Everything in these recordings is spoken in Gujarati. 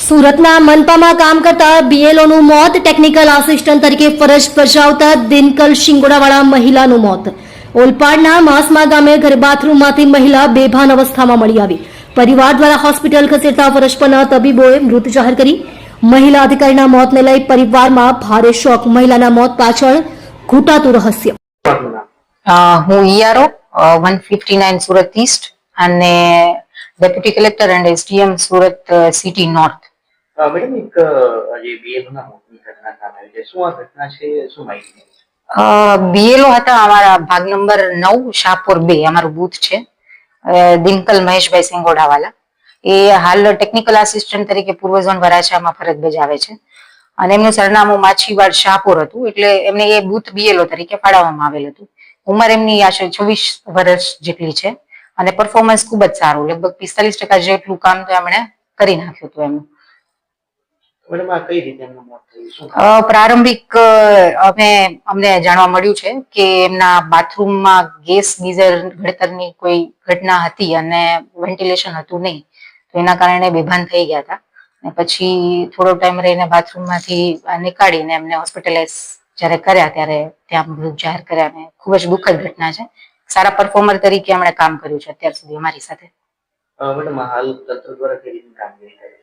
સુરતના મનપામાં કામ કરતા બીએલઓનું મોત, ટેકનિકલ આસિસ્ટન્ટ તરીકે ફરજ બજાવતા દિનકલ શિંગોડાવાળા મહિલાનું મોત. ઓલપાડના માસમા ગામે ઘરે બાથરૂમમાંથી મહિલા બેભાન અવસ્થામાં મળી આવી. પરિવાર દ્વારા હોસ્પિટલ ખસેડતા ફરજ પરના તબીબોએ મૃત જાહેર કરી. મહિલા અધિકારીના મોતને લઈ પરિવારમાં ભારે શોક. મહિલાના મોત પાછળ ઘૂંટાતું રહસ્ય. હું ઈઆરઓ 159 સુરત ઈસ્ટ અને deputy collector and SDM Surat city north. Madam એક જે બીએલઓ ના મોતની ઘટના સામે આવી છે, શું આ ઘટના છે, શું માહિતી? બીએલઓ હતા અમારા ભાગ નંબર 9 શાહપુર 2 અમારું બૂથ છે. દિનકલ મહેશભાઈ સિંગોડાવાલા એ હાલ ટેકનિકલ આસિસ્ટન્ટ તરીકે પૂર્વ ઝોન વરાછામાં ફરજ બજાવે છે અને એમનું સરનામું માછીવાડ શાહપુર હતું, એટલે એમને એ બૂથ બીએલઓ તરીકે ફાળવવામાં આવેલ હતું. ઉંમર એમની આશરે 26 વર્ષ જેટલી છે અને પરફોર્મન્સ ખૂબ જ સારું, લગભગ 45% જેટલું કામ તો એમણે કરી નાખ્યું હતું એમનું. મેડમ આ કઈ રીતે એમનું મોત થયું, શું? પ્રારંભિક અમને જાણવા મળ્યું છે કે એમના બાથરૂમમાં ગેસ ગીઝર ઘડતરની કોઈ ઘટના હતી અને વેન્ટિલેશન હતું નહીં, તો એના કારણે બેભાન થઈ ગયા હતા. અને પછી થોડો ટાઈમ રહીને બાથરૂમમાંથી નીકાળીને એમને હોસ્પિટલાઇઝ જ્યારે કર્યા ત્યારે ત્યાં મૃત જાહેર કર્યા. અને ખૂબ જ દુઃખદ ઘટના છે. સારા પરફોર્મર તરીકે એમણે કામ કર્યું છે અત્યાર સુધી અમારી સાથે. મેડમ હાલ તંત્ર દ્વારા કઈ રીતે કામગીરી કરી?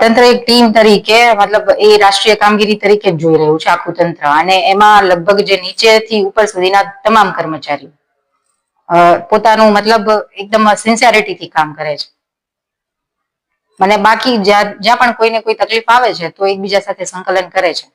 તંત્ર એક ટીમ તરીકે, મતલબ એ રાષ્ટ્રીય કામગીરી તરીકે જ જોઈ રહ્યું છે આખું તંત્ર, અને એમાં લગભગ જે નીચેથી ઉપર સુધીના તમામ કર્મચારીઓ પોતાનું મતલબ એકદમ સિન્સિયરિટીથી કામ કરે છે. અને બાકી જ્યાં પણ કોઈને કોઈ તકલીફ આવે છે તો એકબીજા સાથે સંકલન કરે છે.